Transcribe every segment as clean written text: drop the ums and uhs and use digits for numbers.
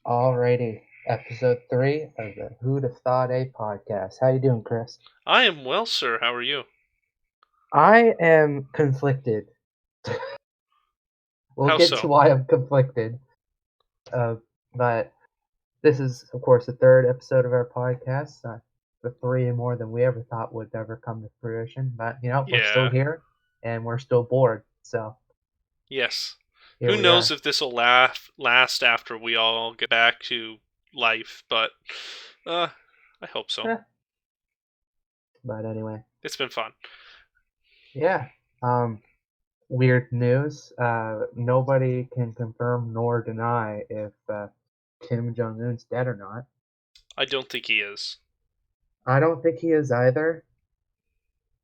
Alrighty, episode 3 of the Who'd Have Thought A podcast. How you doing, Chris? I am well, sir. How are you? I am conflicted. We'll How get to so? why I'm conflicted. Uh, but this is, of course, the third episode of our podcast. The three more than we ever thought would ever come to fruition. But, we're still Yeah. here, and we're still bored. So, Yes. here Who we knows are. if this will last after we all get back to life, but uh, I hope so. Eh, but anyway, It's been fun. yeah. Weird news. Nobody can confirm nor deny if Kim Jong Un's dead or not. I don't think he is. I don't think he is either,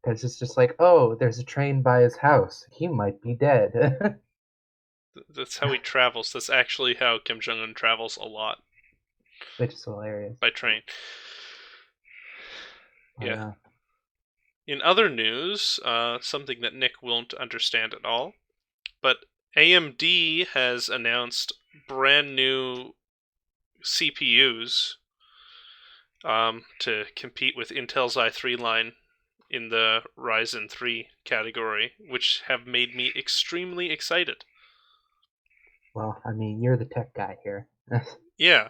because it's just like, oh, there's a train by his house. He might be dead. That's how he travels. That's actually how Kim Jong Un travels a lot Which is hilarious. by train. But, Yeah. In other news, something that Nick won't understand at all, but AMD has announced brand new CPUs to compete with Intel's i3 line in the Ryzen 3 category, which have made me extremely excited. well, I mean, you're the tech guy here. Yeah,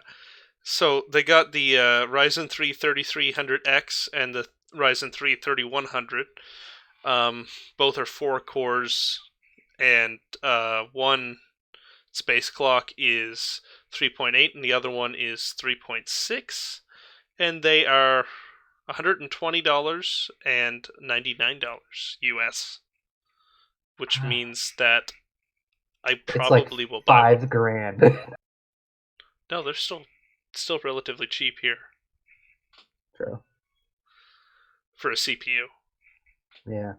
so they got the Ryzen 3 3300X and the Ryzen 3 3100. Both are 4 cores, and one space clock is 3.8 and the other one is 3.6, and they are $120 and $99 US, which means that I It's like probably will buy one. $5,000. No, they're still relatively cheap here True. for a CPU. Yeah.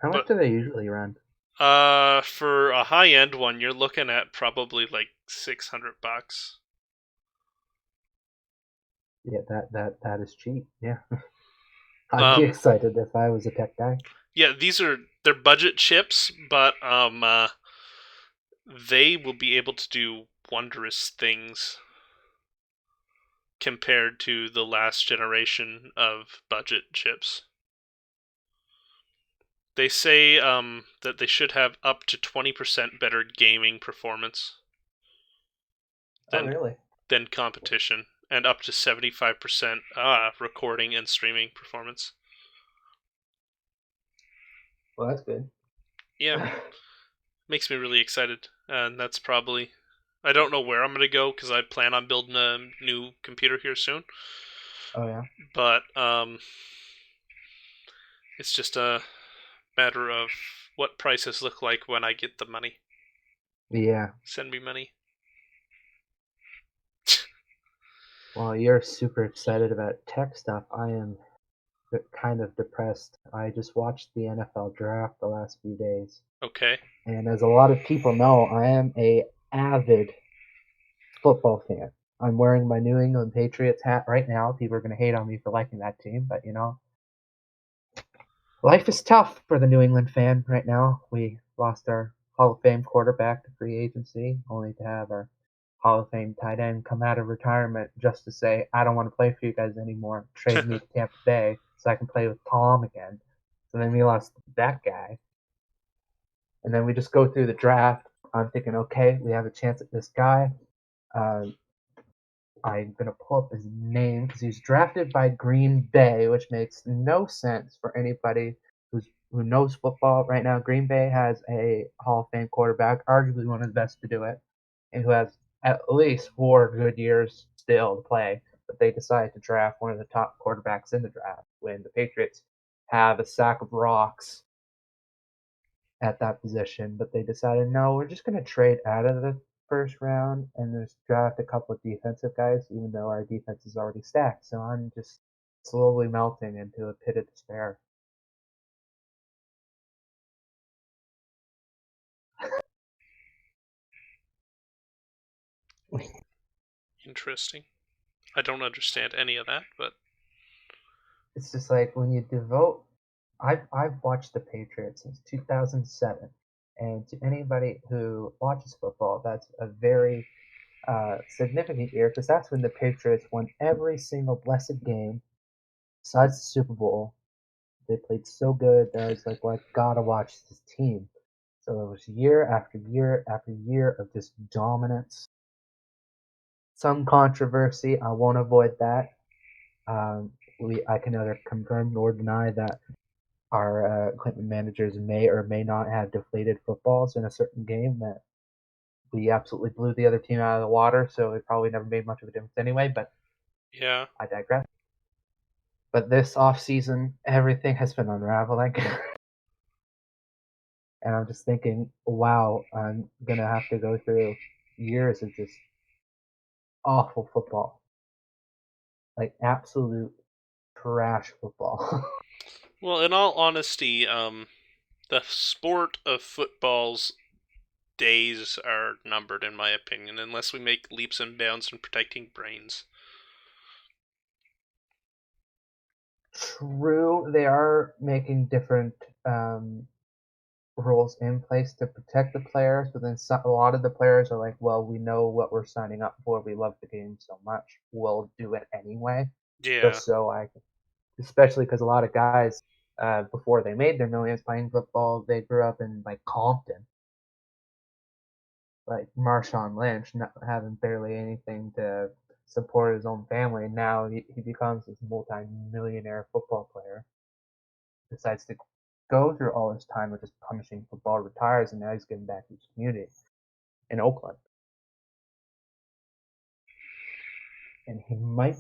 How much But do they usually run? for a high end one, you're looking at probably like $600. Yeah, that is cheap. Yeah. I'd be Um, excited if I was a tech guy. yeah, they're budget chips, but they will be able to do wondrous things compared to the last generation of budget chips. They say that they should have up to 20% better gaming performance Oh, than really? than competition, and up to 75% recording and streaming performance. Well, that's good. Yeah, makes me really excited, and that's probably. I don't know where I'm gonna go because I plan on building a new computer here soon, Oh, yeah. but it's just a matter of what prices look like when I get the money. Yeah. Send me money. Well, you're super excited about tech stuff. I am kind of depressed. I just watched the NFL draft the last few days, Okay. and as a lot of people know, I am a avid football fan. I'm wearing my New England Patriots hat right now. People are going to hate on me for liking that team, but life is tough for the New England fan right now. We lost our Hall of Fame quarterback to free agency, only to have our Hall of Fame tight end come out of retirement just to say, I don't want to play for you guys anymore. Trade me to Tampa Bay so I can play with Tom again. So then we lost that guy. And then we just go through the draft. I'm thinking, okay, we have a chance at this guy. Uh, I'm going to pull up his name because he's drafted by Green Bay, which makes no sense for anybody who knows football right now. Green Bay has a Hall of Fame quarterback, arguably one of the best to do it, and who has at least 4 good years still to play. But they decided to draft one of the top quarterbacks in the draft when the Patriots have a sack of rocks at that position. But they decided, no, we're just going to trade out of the first round and just draft a couple of defensive guys, even though our defense is already stacked. So I'm just slowly melting into a pit of despair. Interesting. I don't understand any of that, but It's just like when you devote. I've watched the Patriots since 2007, and to anybody who watches football, that's a very significant year because that's when the Patriots won every single blessed game besides the Super Bowl. They played so good that I was like, well, I gotta watch this team. So it was year after year after year of just dominance. Some controversy, I won't avoid that. I can neither confirm nor deny that our equipment managers may or may not have deflated footballs in a certain game that we absolutely blew the other team out of the water, so it probably never made much of a difference anyway, but Yeah. I digress. But this off season, everything has been unraveling. And I'm just thinking, wow, I'm going to have to go through years of just awful football. Like absolute trash football. Well, in all honesty, the sport of football's days are numbered, in my opinion, unless we make leaps and bounds in protecting brains. True, they are making different rules in place to protect the players, but then a lot of the players are like, well, we know what we're signing up for. We love the game so much. We'll do it anyway. Yeah. Just so I can, especially because a lot of guys, before they made their millions playing football, they grew up in like Compton. Like Marshawn Lynch, not having barely anything to support his own family. Now he becomes this multi-millionaire football player. Decides to go through all this time of just punishing football, retires, and now he's giving back to his community in Oakland. And he might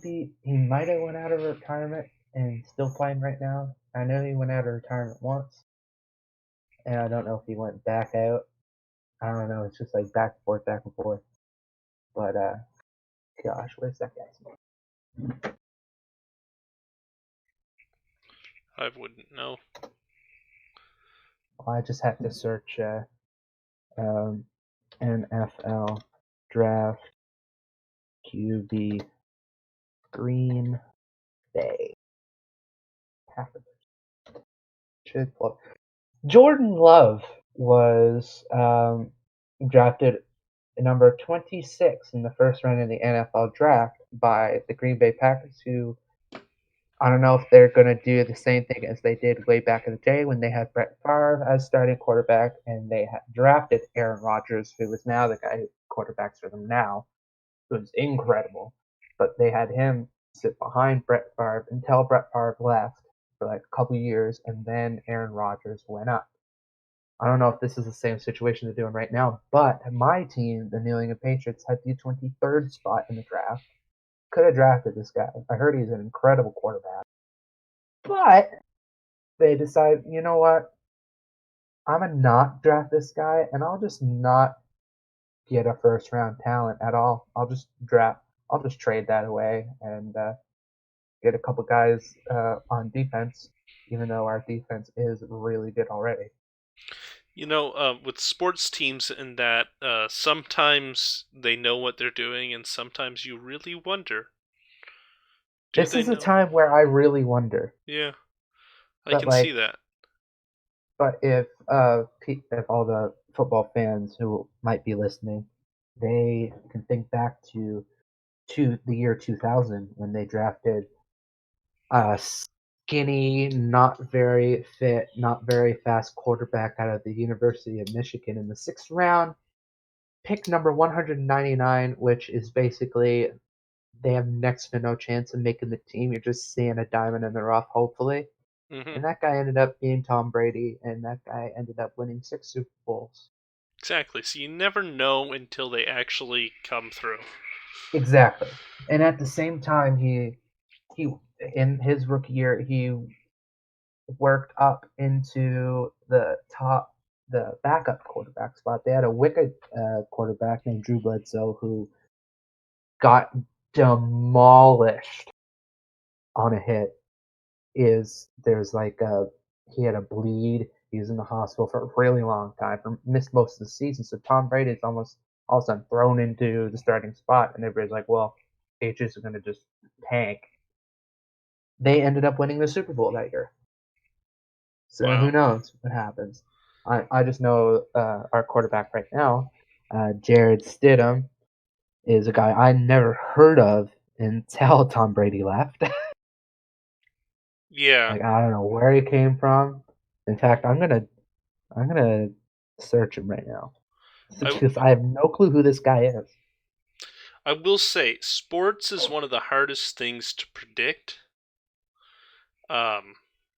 have went out of retirement and still playing right now. I know he went out of retirement once, and I don't know if he went back out. I don't know. It's just like back and forth, back and forth. But gosh, where's that guy's name? I wouldn't know. Well, I just have to search NFL draft QB Green Bay Packers. Jordan Love was drafted number 26 in the first round of the NFL draft by the Green Bay Packers, who I don't know if they're going to do the same thing as they did way back in the day when they had Brett Favre as starting quarterback and they had drafted Aaron Rodgers, who is now the guy who quarterbacks for them now, who's incredible. But they had him sit behind Brett Favre until Brett Favre left for like a couple years, and then Aaron Rodgers went up. I don't know if this is the same situation they're doing right now, but my team, the New England Patriots, had the 23rd spot in the draft. Could have drafted this guy. I heard he's an incredible quarterback. But they decided, you know what? I'm going to not draft this guy, and I'll just not get a first round talent at all. I'll just trade that away and get a couple guys on defense, even though our defense is really good already. You know, with sports teams, in that sometimes they know what they're doing, and sometimes you really wonder, do This they is a know? time where I really wonder. Yeah, I But can see like, that. but if all the football fans who might be listening, they can think back to the year 2000 when they drafted a skinny, not very fit, not very fast quarterback out of the University of Michigan in the 6th round, pick number 199, which is basically they have next to no chance of making the team. You're just seeing a diamond in the rough, hopefully. Hmm. And that guy ended up being Tom Brady, and that guy ended up winning 6 Super Bowls. Exactly. So you never know until they actually come through. Exactly. And at the same time, he in his rookie year he worked up into the backup quarterback spot. They had a wicked quarterback named Drew Bledsoe who got demolished on a hit. There's like he had a bleed. He was in the hospital for a really long time, missed most of the season. So Tom Brady is almost all of a sudden thrown into the starting spot, and everybody's like, "Well, Patriots are going to just tank." They ended up winning the Super Bowl that year. So who Wow. knows what happens? I just know our quarterback right now, Jared Stidham. is a guy I never heard of until Tom Brady left. Yeah. Like I don't know where he came from. In fact, I'm gonna search him right now because I have no clue who this guy is. I will say, sports is one of the hardest things to predict.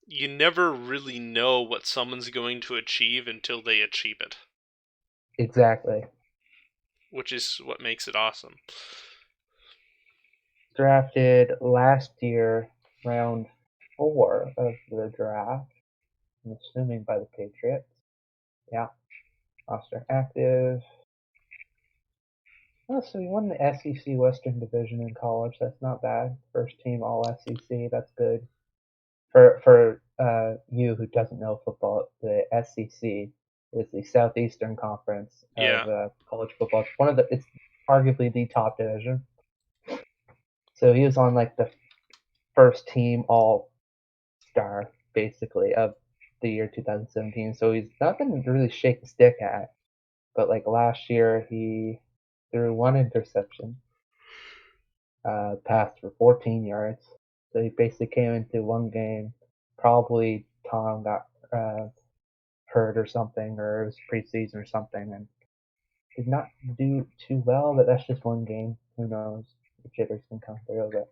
You never really know what someone's going to achieve until they achieve it, Exactly. which is what makes it awesome. Drafted last year, round 4 of the draft. I'm assuming by the Patriots. Yeah, roster active. Oh, so he won the SEC Western Division in college. That's not bad. First team All SEC. That's good. For you who doesn't know football, the SEC is the Southeastern Conference Yeah. of college football. It's arguably the top division. So he was on like the first team All Star basically of the year 2017. So he's nothing to really shake the stick at. But like last year, he threw one interception, passed for 14 yards. So he basically came into one game. Probably Tom got hurt or something, or it was preseason or something, and did not do too well. But that's just one game. Who knows? The jitters can come through. But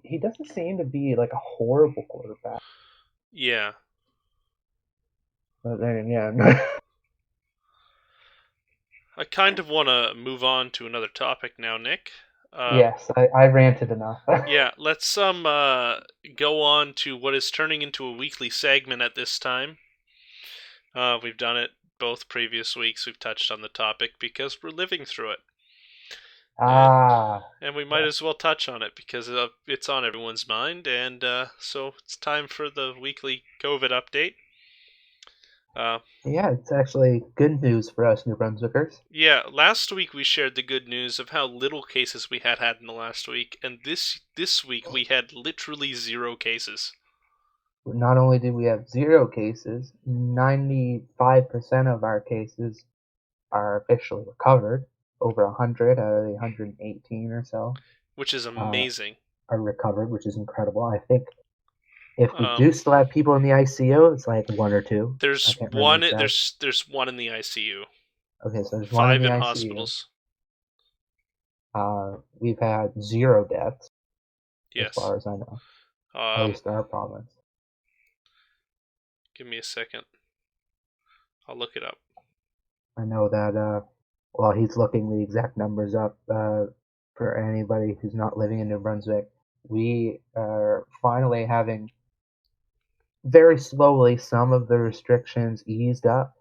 he doesn't seem to be like a horrible quarterback. Yeah. But then, yeah. I kind of want to move on to another topic now, Nick. Yes, I ranted enough. Yeah, let's go on to what is turning into a weekly segment at this time. We've done it both previous weeks. We've touched on the topic because we're living through it. And we might as well touch on it because it's on everyone's mind. And so it's time for the weekly COVID update. Yeah, it's actually good news for us New Brunswickers. Yeah, last week we shared the good news of how little cases we had in the last week, and this week we had literally 0 cases. Not only did we have 0 cases, 95% of our cases are officially recovered. Over 100 out of the 118 or so. Which is amazing. Are recovered, which is incredible. I think if we do still have people in the ICU, it's like 1 or 2. There's one. There's 1 in the ICU. Okay, so there's 5 1 in the in ICU. hospitals. We've had 0 deaths. Yes. As far as I know. At least in our province. Give me a second. I'll look it up. I know that, while he's looking the exact numbers up, for anybody who's not living in New Brunswick, we are finally having very slowly some of the restrictions eased up.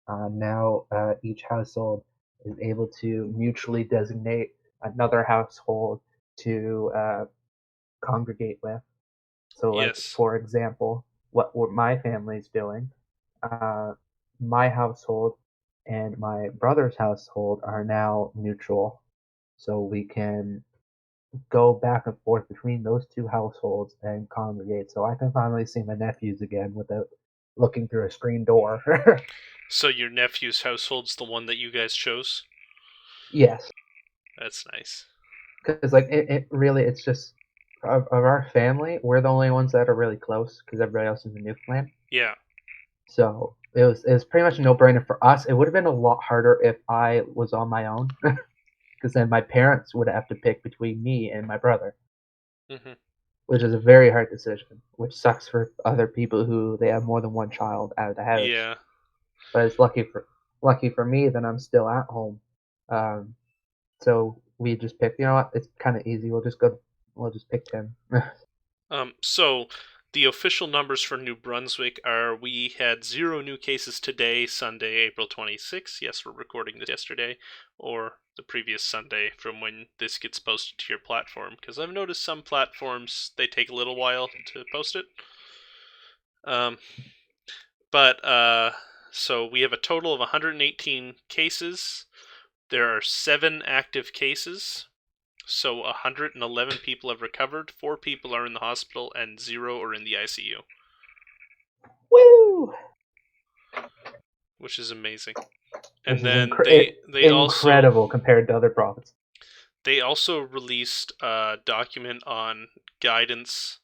Now each household is able to mutually designate another household to congregate with. So, like, for example, what my family's doing, my household and my brother's household are now neutral. So we can go back and forth between those 2 households and congregate. So I can finally see my nephews again without looking through a screen door. So your nephew's household's the one that you guys chose? Yes. That's nice. Because, like, it really, it's just, of our family, we're the only ones that are really close because everybody else is in Newfoundland. Yeah. So it was pretty much a no-brainer for us. It would have been a lot harder if I was on my own, because then my parents would have to pick between me and my brother, which is a very hard decision, which sucks for other people who they have more than one child out of the house. Yeah. But it's lucky for me that I'm still at home. So we just picked. You know what? It's kind of easy. We'll just pick Tim. So the official numbers for New Brunswick are: we had 0 new cases today, Sunday, April 26th. Yes, we're recording this yesterday, or the previous Sunday from when this gets posted to your platform, because I've noticed some platforms, they take a little while to post it. So we have a total of 118 cases. There are 7 active cases. So 111 people have recovered, 4 people are in the hospital, and 0 are in the ICU. Woo! Which is amazing. And which is then incredible compared to other provinces. they also released a document on guidance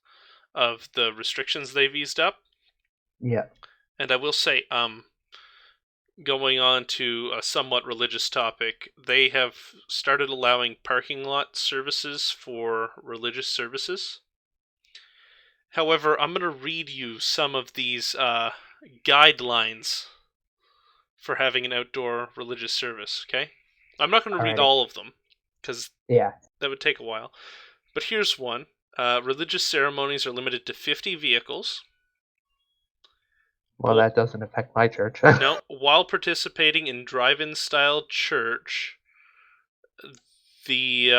of the restrictions they've eased up. Yeah. And I will say, going on to a somewhat religious topic, they have started allowing parking lot services for religious services. However, I'm going to read you some of these guidelines for having an outdoor religious service, okay? I'm not going to read Alrighty. all of them, because Yeah. that would take a while. But here's one. Religious ceremonies are limited to 50 vehicles. Well, that doesn't affect my church. No, while participating in drive-in style church, the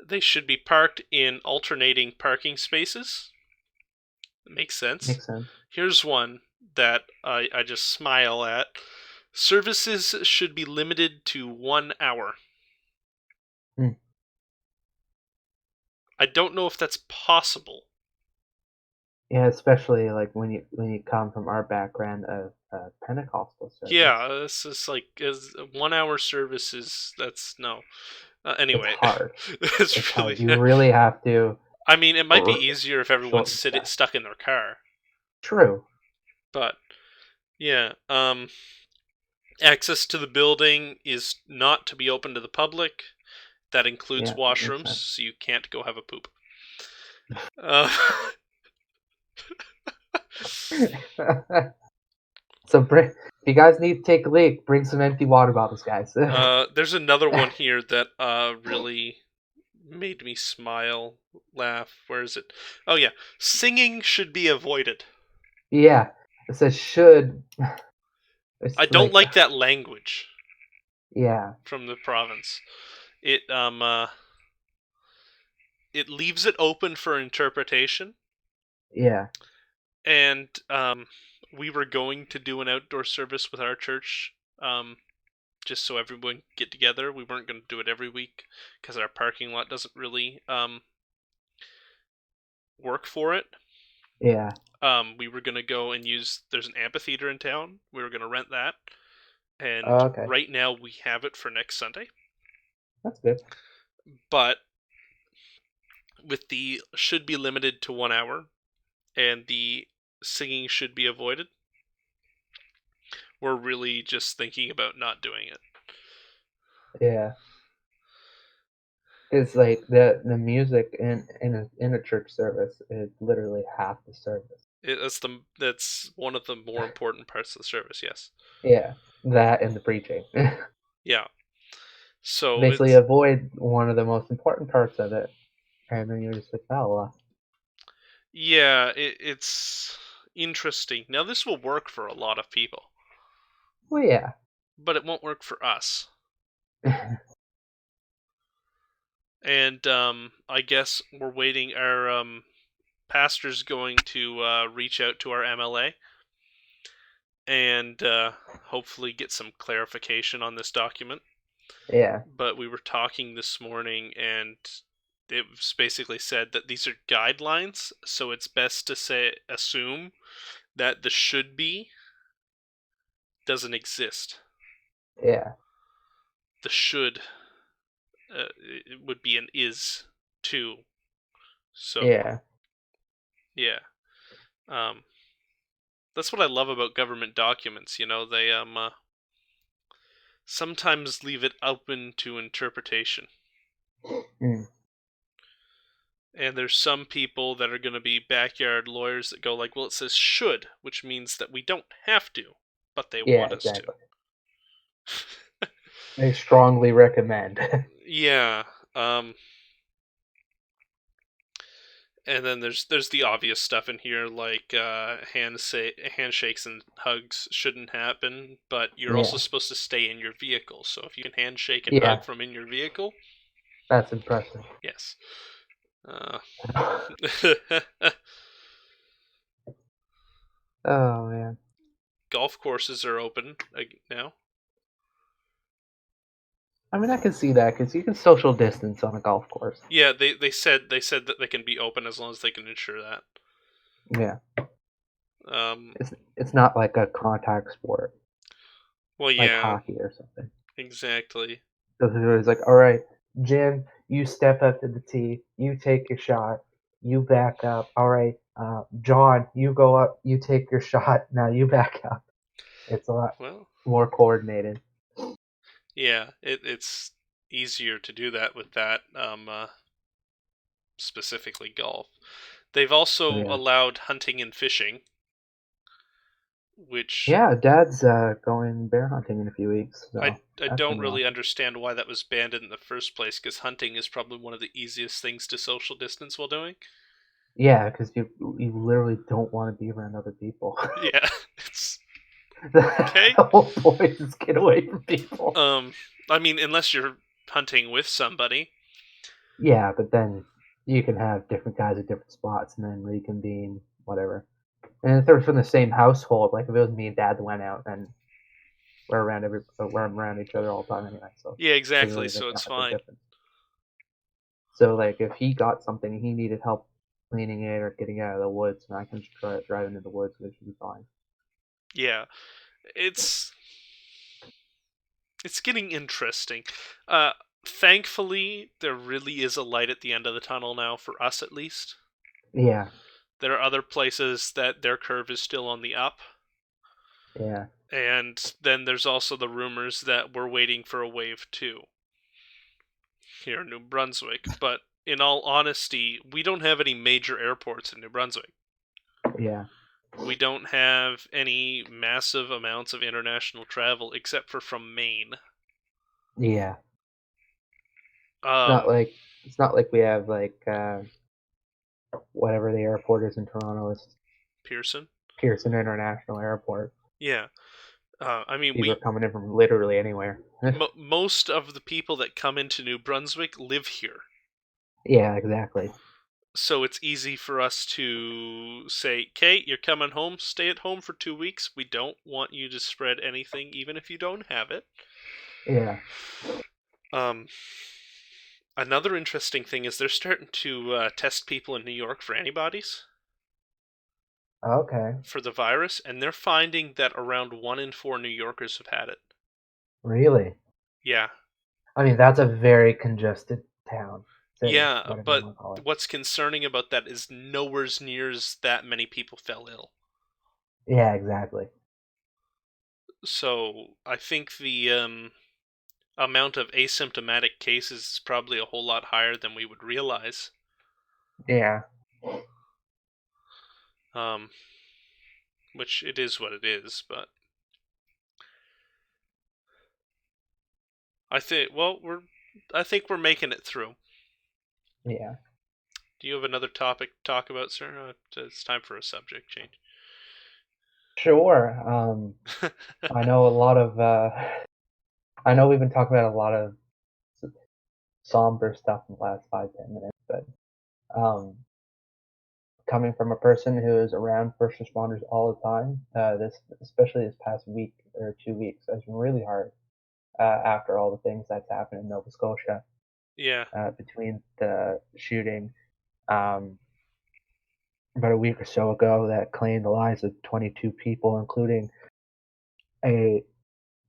they should be parked in alternating parking spaces. Makes sense. Makes sense. Here's one that I just smile at. Services should be limited to 1 hour. I don't know if that's possible. Yeah, especially like when you come from our background of Pentecostal service. Yeah, this is like 1 hour services. That's no. Anyway, it's hard. it's really hard. You really have to. I mean, it might be easier if everyone's stuck in their car. True. But yeah, access to the building is not to be open to the public. That includes washrooms, so you can't go have a poop. So if you guys need to take a leak, bring some empty water bottles, guys. There's another one here that really made me smile, laugh. Where is it? Oh yeah, singing should be avoided. Yeah, it says should. I don't like that language. Yeah. From the province, it leaves it open for interpretation. Yeah. And we were going to do an outdoor service with our church, just so everyone could get together. We weren't going to do it every week because our parking lot doesn't really work for it. Yeah. We were going to go and there's an amphitheater in town. We were going to rent that. And right now we have it for next Sunday. That's good. But with the should be limited to 1 hour and the singing should be avoided, we're really just thinking about not doing it. Yeah. It's like the music in a church service is literally half the service. That's one of the more important parts of the service, yes. Yeah, that and the preaching. Yeah. So basically avoid one of the most important parts of it, and then you're just like, oh well. Yeah, it's interesting. Now this will work for a lot of people. Well, yeah. But it won't work for us. And I guess we're waiting. Our pastor's going to reach out to our MLA and hopefully get some clarification on this document. Yeah. But we were talking this morning, and it was basically said that these are guidelines, so it's best to assume that the should be doesn't exist. Yeah. The should it would be an is too. So yeah. That's what I love about government documents. You know, they sometimes leave it open to interpretation. Mm. And there's some people that are going to be backyard lawyers that go like, well, it says should, which means that we don't have to, but they want us to. They strongly recommend. Yeah. And then there's the obvious stuff in here, like handshakes and hugs shouldn't happen, but you're also supposed to stay in your vehicle. So if you can handshake and hug from in your vehicle, that's impressive. Yes. Oh man. Golf courses are open now. I mean, I can see that because you can social distance on a golf course. Yeah, they said that they can be open as long as they can ensure that. Yeah. It's not like a contact sport Well, like yeah, hockey or something. exactly. So it was like, all right, Jim, you step up to the tee, you take your shot, you back up. All right, John, you go up, you take your shot. Now you back up. It's a lot Well, more coordinated. yeah, it's easier to do that with that, specifically golf. They've also Yeah. allowed hunting and fishing, which Yeah, Dad's going bear hunting in a few weeks, I so I that's don't gonna be really awesome. understand why that was banned in the first place, because hunting is probably one of the easiest things to social distance while doing. Yeah, because you literally don't want to be around other people. Yeah, it's The okay. whole point is get away from people. Um, I mean, unless you're hunting with somebody. Yeah, but then you can have different guys at different spots and then reconvene, whatever. And if they're from the same household, like if it was me and Dad that went out, then we're around each other all the time anyway. So Yeah, it exactly. really So doesn't it's make a fine. difference. So like if he got something and he needed help cleaning it or getting it out of the woods, and I can just drive into the woods, and it should be fine. Yeah, it's it's getting interesting. Uh, Thankfully, there really is a light at the end of the tunnel now, for us at least. Yeah, There are other places that their curve is still on the up. yeah, And then there's also the rumors that we're waiting for a wave 2 here in New Brunswick. But in all honesty, we don't have any major airports in New Brunswick. yeah, We don't have any massive amounts of international travel except for from Maine. yeah. It's not Um, like it's not like we have like whatever the airport is in Toronto is Pearson. Pearson International Airport. Yeah. I mean, People are coming in from literally anywhere. most of the people that come into New Brunswick live here. Yeah, exactly. So it's easy for us to say, Kate, you're coming home, stay at home for 2 weeks. We don't want you to spread anything, even if you don't have it. Yeah. Um, Another interesting thing is they're starting to test people in New York for antibodies Okay. for the virus, and they're finding that around 1 in 4 New Yorkers have had it. Really? Yeah. I mean, that's a very congested town, city, Yeah, whatever you but want to call it. what's concerning about that is nowhere near that many people fell ill. Yeah, exactly. So I think the amount of asymptomatic cases is probably a whole lot higher than we would realize. Yeah. Um, which it is what it is, but I think we're making it through. Yeah. Do you have another topic to talk about, sir? It's time for a subject change. Sure. I know a lot of I know we've been talking about a lot of somber stuff in the last 5-10 minutes, but um, coming from a person who is around first responders all the time, this especially this past week or 2 weeks has been really hard after all the things that's happened in Nova Scotia Yeah, between the shooting um, about a week or so ago that claimed the lives of 22 people, including a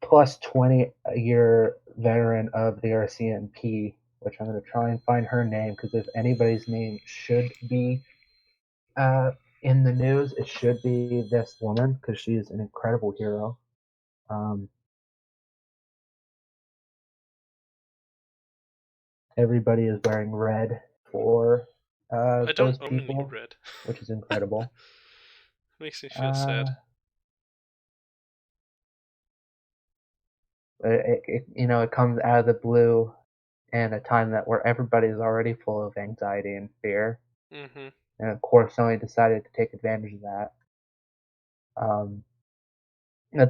plus 20-year veteran of the RCMP, which I'm going to try and find her name because if anybody's name should be in the news, it should be this woman because she's an incredible hero. Um, Everybody is wearing red for I don't those own any people, red. which is incredible. Makes me feel sad. Uh, it comes out of the blue in a time that where everybody's already full of anxiety and fear, Mm-hmm. and of course, Sony decided to take advantage of that. Um,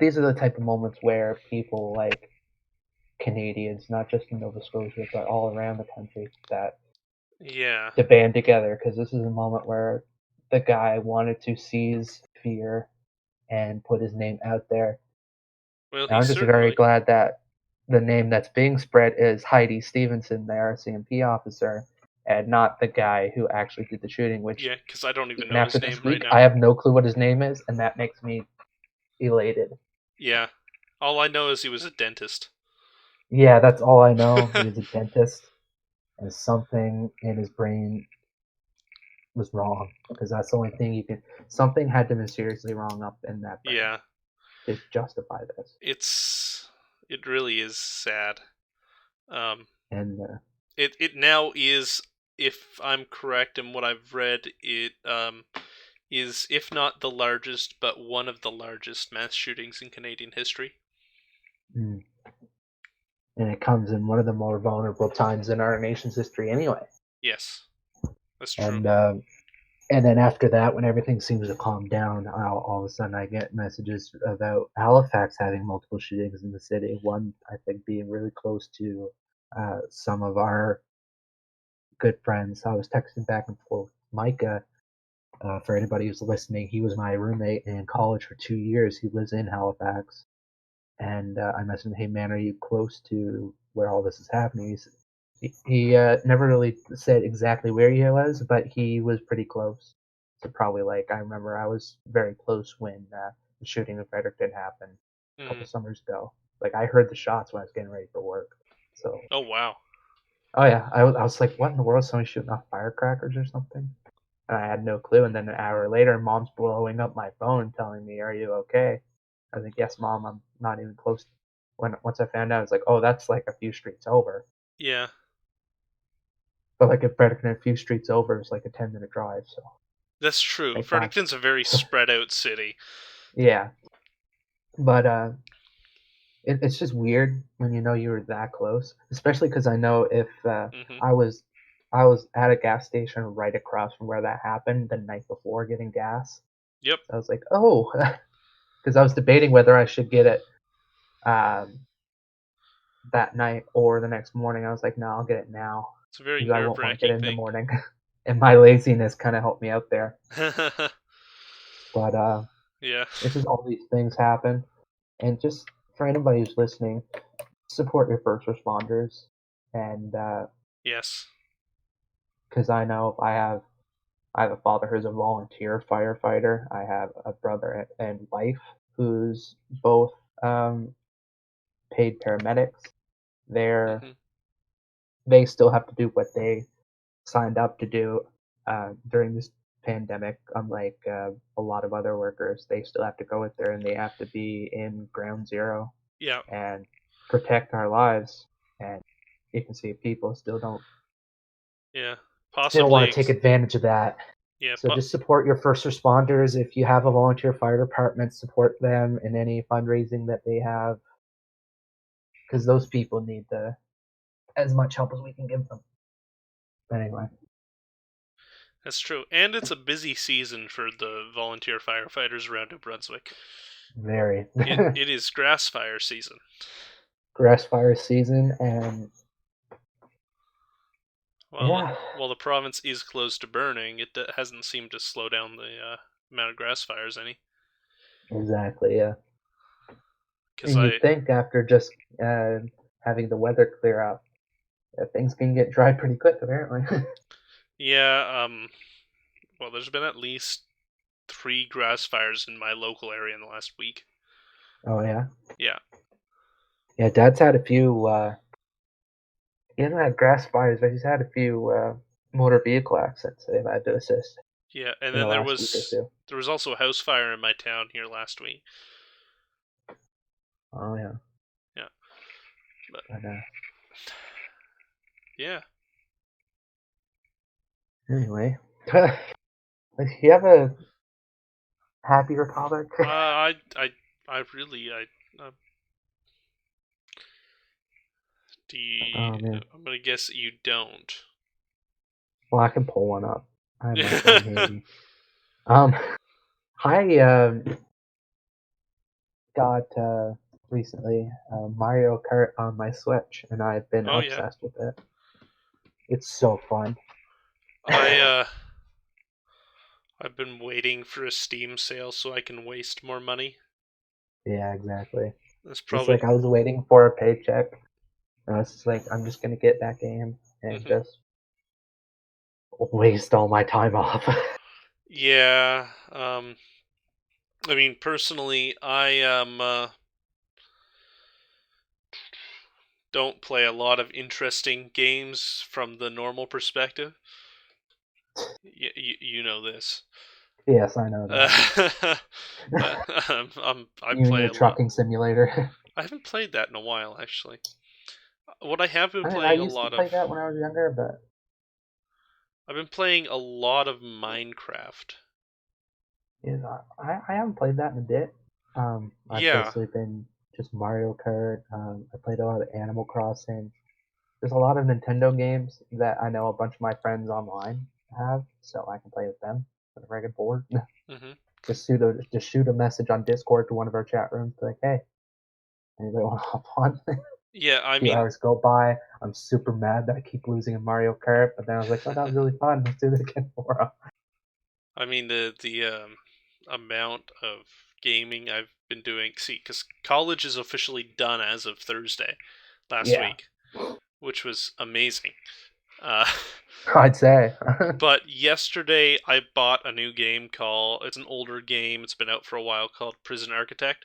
these are the type of moments where people like Canadians, not just in Nova Scotia, but all around the country, that Yeah. to band together because this is a moment where the guy wanted to seize fear and put his name out there. Well, And he I'm just very certainly. glad that the name that's being spread is Heidi Stevenson, the RCMP officer, and not the guy who actually did the shooting. Which Yeah, because I don't even even know after his this name right week, now. I have no clue what his name is, and that makes me elated. Yeah. All I know is he was a dentist. Yeah, that's all I know. He was a dentist, and something in his brain was wrong because that's the only thing you can. Something had to be seriously wrong up in that brain Yeah. to justify this. It really is sad. Um, And it now is, if I'm correct in what I've read, it is, if not the largest, but one of the largest mass shootings in Canadian history. mm, and it comes in one of the more vulnerable times in our nation's history, anyway. Yes, that's true. And and then after that, when everything seems to calm down, all of a sudden I get messages about Halifax having multiple shootings in the city. One, I think, being really close to some of our good friends. I was texting back and forth. Micah, for anybody who's listening, he was my roommate in college for 2 years. He lives in Halifax. And I messaged him, hey man, are you close to where all this is happening? He never really said exactly where he was, but he was pretty close. So probably like I remember I was very close when the shooting in Fredericton happened a couple Mm. summers ago. Like I heard the shots when I was getting ready for work. So Oh wow. oh yeah, I was like, what in the world? Somebody shooting off firecrackers or something? And I had no clue. And then an hour later, mom's blowing up my phone, telling me, "Are you okay?" I was like, "Yes, mom. I'm not even close." When once I found out, it's like, "Oh, that's like a few streets over." Yeah, But like if Fredericton a few streets over, it's like a 10-minute drive. So that's true. thank God. Fredericton's a very spread out city. Yeah, but it's just weird when you know you were that close, especially because I know if Hmm. I was I was at a gas station right across from where that happened the night before getting gas. Yep. So I was like, oh, because I was debating whether I should get it um, that night or the next morning. I was like, no, I'll get it now It's a very because I nerve won't want to get wracking it in the thing. morning. And my laziness kind of helped me out there. But Yeah. it's just all these things happen, and just for anybody who's listening, support your first responders, and Yes. because I know if I have a father who's a volunteer firefighter. I have a brother and wife who's both um, paid paramedics. They're Hmm. they still have to do what they signed up to do during this pandemic. Unlike a lot of other workers, they still have to go out there and they have to be in ground zero Yeah. and protect our lives. And you can see people Yeah. still want Possibly. to take advantage of that. Yeah. So just support your first responders. If you have a volunteer fire department, support them in any fundraising that they have, because those people need the as much help as we can give them. But anyway, That's true. And it's a busy season for the volunteer firefighters around New Brunswick. very It is grass fire season. grass fire season, and While yeah, while the province is close to burning, it hasn't seemed to slow down the amount of grass fires any. exactly, yeah. Because And I you'd think after just uh, having the weather clear up, that things can get dry pretty quick, apparently. Yeah, well, there's been at least 3 grass fires in my local area in the last week. Oh yeah, Yeah, yeah. Dad's had a few. He hasn't had grass fires, but he's had a few motor vehicle accidents they've had to assist yeah, and in the then there last week or was two. there was also a house fire in my town here last week. Oh yeah, Yeah, but but yeah, anyway, you have a happy Republic. I really uh, do. Oh man, I'm gonna guess that you don't. well I can pull one up. I have my phone handy. Um, I got recently Mario Kart on my Switch, and I've been Oh yeah, obsessed with it. It's so fun. I I've been waiting for a Steam sale so I can waste more money. Yeah, exactly. That's It's probably. like I was waiting for a paycheck. And I was just like, I'm just gonna get that game and Hmm. just waste all my time off. Yeah. I mean, personally, I don't play a lot of interesting games from the normal perspective. You know this. Yes, I know that. Uh, I You and play your a lot. trucking simulator. I haven't played that in a while, actually. What I have been I playing a used to lot play of. that when I was younger, but I've been playing a lot of Minecraft. yeah, I haven't played that in a bit. I've Yeah. basically been just Mario Kart. I played a lot of Animal Crossing. There's a lot of Nintendo games that I know a bunch of my friends online have, so I can play with them whenever I get bored. Hmm. Just shoot a message on Discord to one of our chat rooms, be like, hey, anybody want to hop on? A Yeah, I few mean, hours go by. I'm super mad that I keep losing in Mario Kart, but then I was like, oh, that was really fun. Let's do this again tomorrow. the amount of gaming I've been doing. See, because college is officially done as of Thursday last Yeah, week, which was amazing. Uh, I'd say. but yesterday I bought a new game called. It's an older game. It's been out for a while called Prison Architect.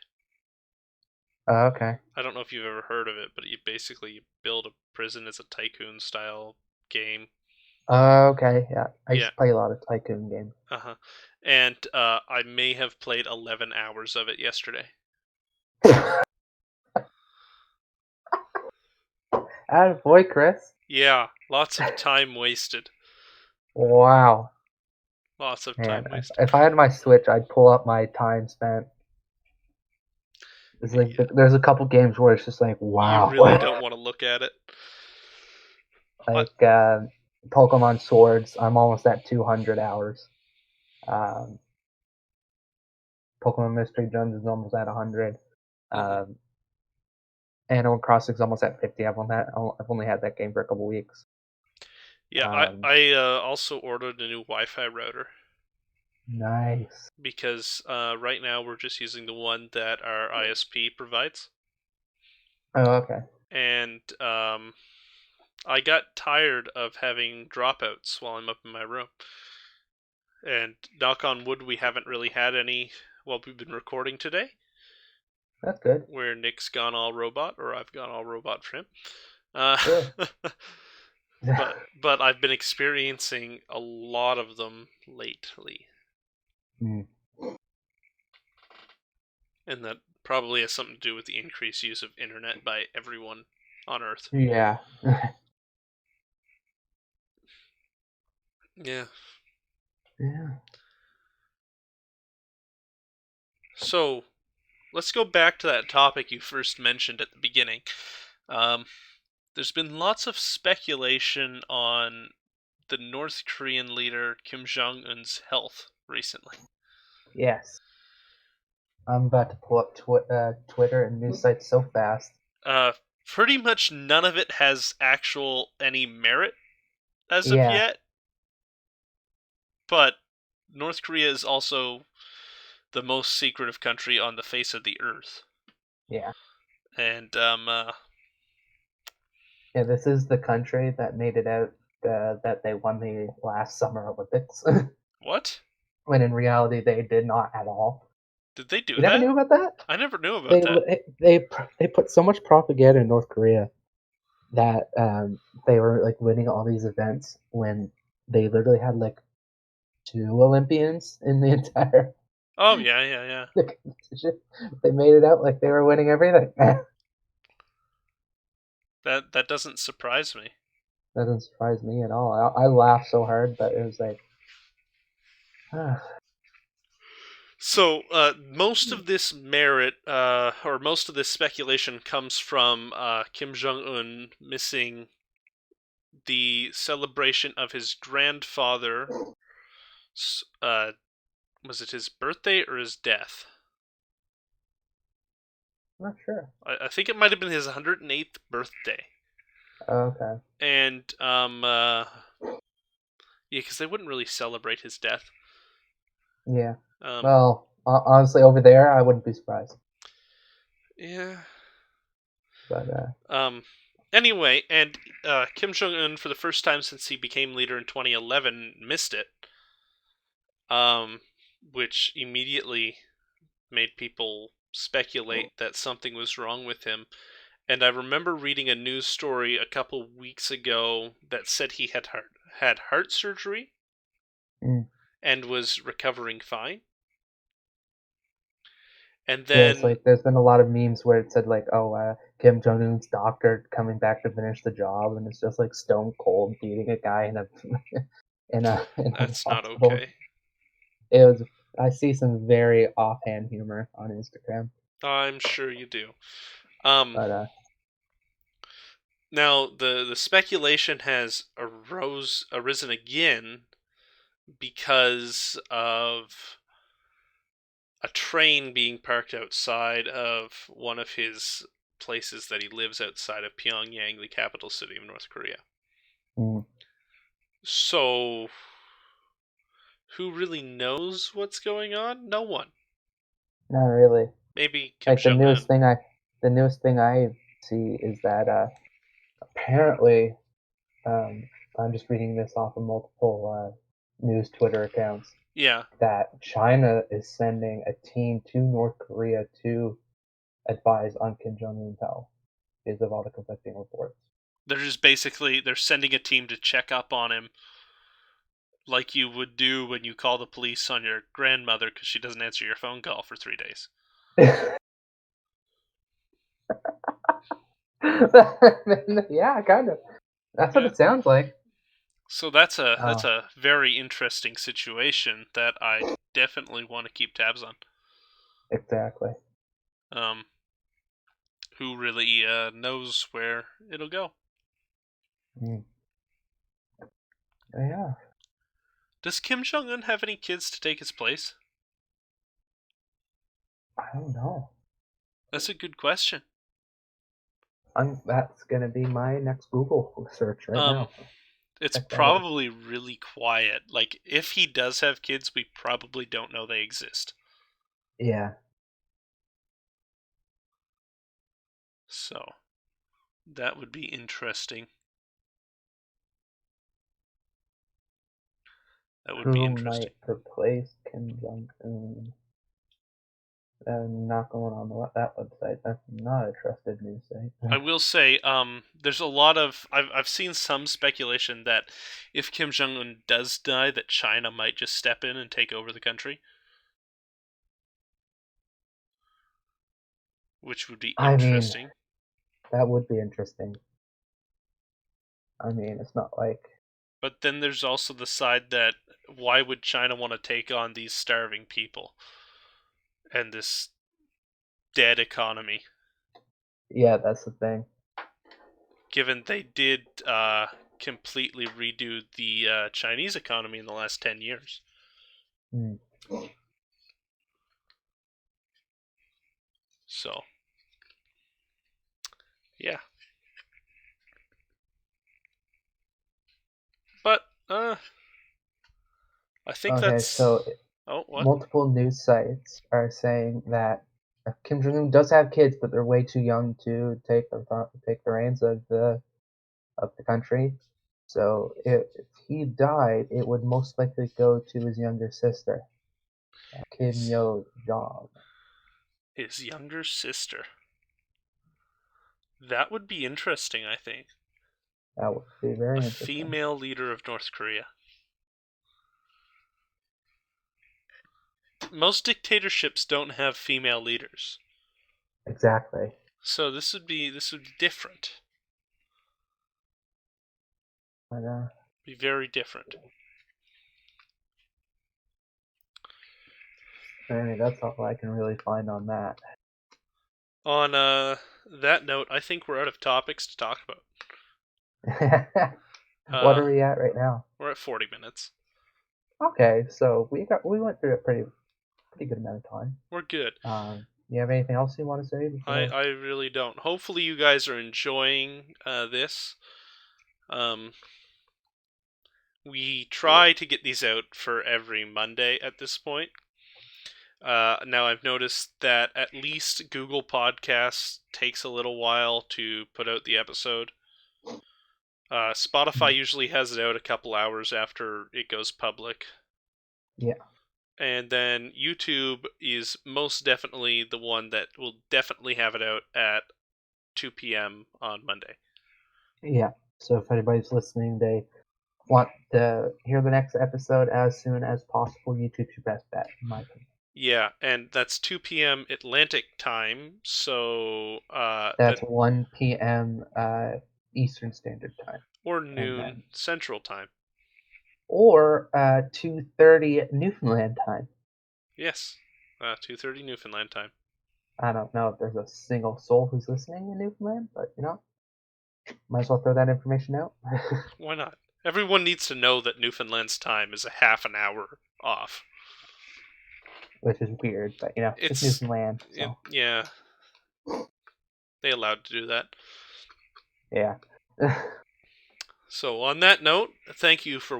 Okay. I don't know if you've ever heard of it, but you basically build a prison. It's a tycoon style game. Okay. Yeah, I used Yeah. to play a lot of Tycoon games. Uh huh. And I may have played 11 hours of it yesterday. Boy, Chris. Yeah, lots of time wasted. Wow. Lots of Man, time wasted. if I had my Switch, I'd pull up my time spent. It's like Yeah, there's a couple games where it's just like, you wow. really don't want to look at it. I, Like Pokemon Swords, I'm almost at 200 hours. Um, Pokemon Mystery Dungeon is almost at 100. mhm. Um, Animal Crossing is almost at 50. I've only had that game for a couple weeks. Yeah, Um, I also ordered a new Wi-Fi router nice. because right now we're just using the one that our ISP provides, Oh, okay. and I got tired of having dropouts while I'm up in my room. And knock on wood, we haven't really had any while we've been recording today, That's good. where Nick's gone all robot or I've gone all robot for him. Uh, Really. but I've been experiencing a lot of them lately, Hmm. and that probably has something to do with the increased use of internet by everyone on Earth. Yeah. Yeah. Yeah. So let's go back to that topic you first mentioned at the beginning. Um, there's been lots of speculation on the North Korean leader Kim Jong Un's health recently. Yes. I'm about to pull up Twitter and news sites so fast. Uh, Pretty much none of it has actual any merit as of Yeah. yet, but North Korea is also the most secretive country on the face of the earth. Yeah. And Yeah. This is the country that made it out that they won the last Summer Olympics, what? when in reality they did not at all. Did they do You never that? knew about that? I never knew about They that. they put so much propaganda in North Korea that they were like winning all these events when they literally had like two Olympians in the entire Oh yeah, yeah, yeah. competition. They made it out like they were winning everything. That That doesn't surprise me. doesn't surprise me at all. I laughed so hard, but it was like, So most of this merit, or most of this speculation, comes from Kim Jong Un missing the celebration of his grandfather. Uh, was it his birthday or his death? I'm not sure. I think it might have been his 108th birthday. Okay. And yeah, because they wouldn't really celebrate his death. Yeah. Um, Well, honestly, over there, I wouldn't be surprised. yeah. But Um, Anyway, and Kim Jong Un, for the first time since he became leader in 2011, missed it, which immediately made people speculate that something was wrong with him. And I remember reading a news story a couple weeks ago that said he had heart surgery Mm. and was recovering fine. And Yeah, it's then, like there's been a lot of memes where it said like, "Oh, Kim Jong Un's doctor coming back to finish the job," and it's just like Stone Cold beating a guy in a in a that's not hospital. okay. It was. I see some very offhand humor on Instagram, I'm sure you do. Um, but Now the speculation has arisen again because of a train being parked outside of one of his places that he lives outside of Pyongyang, the capital city of North Korea. mm, So, who really knows what's going on? No one. not really. Maybe Kim Like the Jong newest Un. thing I see is that apparently I'm just reading this off of multiple news Twitter accounts Yeah, that China is sending a team to North Korea to advise on Kim Jong Un's health because of all the conflicting reports. they're sending a team to check up on him, like you would do when you call the police on your grandmother because she doesn't answer your phone call for 3 days. Yeah, kind of. That's what Yeah. it sounds like. So that's Oh, a very interesting situation that I definitely want to keep tabs on. exactly. Um, who really knows where it'll go? Mm. Yeah, Does Kim Jong Un have any kids to take his place? I don't know. That's a good question. That's gonna be my next Google search right Um, now. it's Check that out. probably really quiet. Like if he does have kids, we probably don't know they exist. Yeah. So that would be interesting. That would be Who interesting. might replace Kim Jong Un? Not going on that website. That's not a trusted news site. I will say, there's a lot of I've seen some speculation that if Kim Jong Un does die, that China might just step in and take over the country, which would be I mean, interesting. that would be interesting. I mean, it's not like But then there's also the side that why would China want to take on these starving people and this dead economy, yeah, that's the thing. given they did completely redo the Chinese economy in the last 10 years. Hmm. So, yeah. But I think Okay, that's. so Oh, what? multiple news sites are saying that Kim Jong Un does have kids, but they're way too young to take the reins of the country. So if he died, it would most likely go to his younger sister, Kim His, Yo Jong. his younger sister. That would be interesting, I think. That would be A very interesting. female leader of North Korea. Most dictatorships don't have female leaders. Exactly. So this would be different. But Be very different. I mean, that's all I can really find on that. On that note, I think we're out of topics to talk about. What Uh, are we at right now? we're at 40 minutes. Okay, so we went through a pretty good amount of time. We're good. You have anything else you want to say before? I really don't. Hopefully you guys are enjoying this. Um, we try to get these out for every Monday at this point. Now I've noticed that at least Google Podcasts takes a little while to put out the episode. Spotify usually has it out a couple hours after it goes public. Yeah. And then YouTube is most definitely the one that will definitely have it out at 2 p.m. on Monday. Yeah. So if anybody's listening, they want to hear the next episode as soon as possible, YouTube's your best bet, in my opinion. Yeah, and that's 2 p.m. Atlantic time, so That's 1 p.m. Eastern Standard Time. Or noon Central Time. Or 2:30 Newfoundland time. Yes, 2:30 Newfoundland time. I don't know if there's a single soul who's listening in Newfoundland, but might as well throw that information out. Why not? Everyone needs to know that Newfoundland's time is a half an hour off. Which is weird, but it's Newfoundland. So. Yeah. They allowed to do that. Yeah. So on that note, thank you for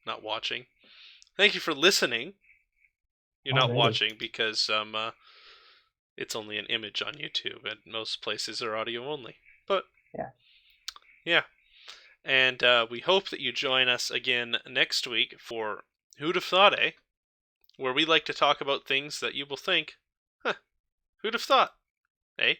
not watching. Thank you for listening. You're not watching because it's only an image on YouTube, and most places are audio only. But yeah. And we hope that you join us again next week for Who'd Have Thought, eh? Where we like to talk about things that you will think, huh, who'd have thought, eh?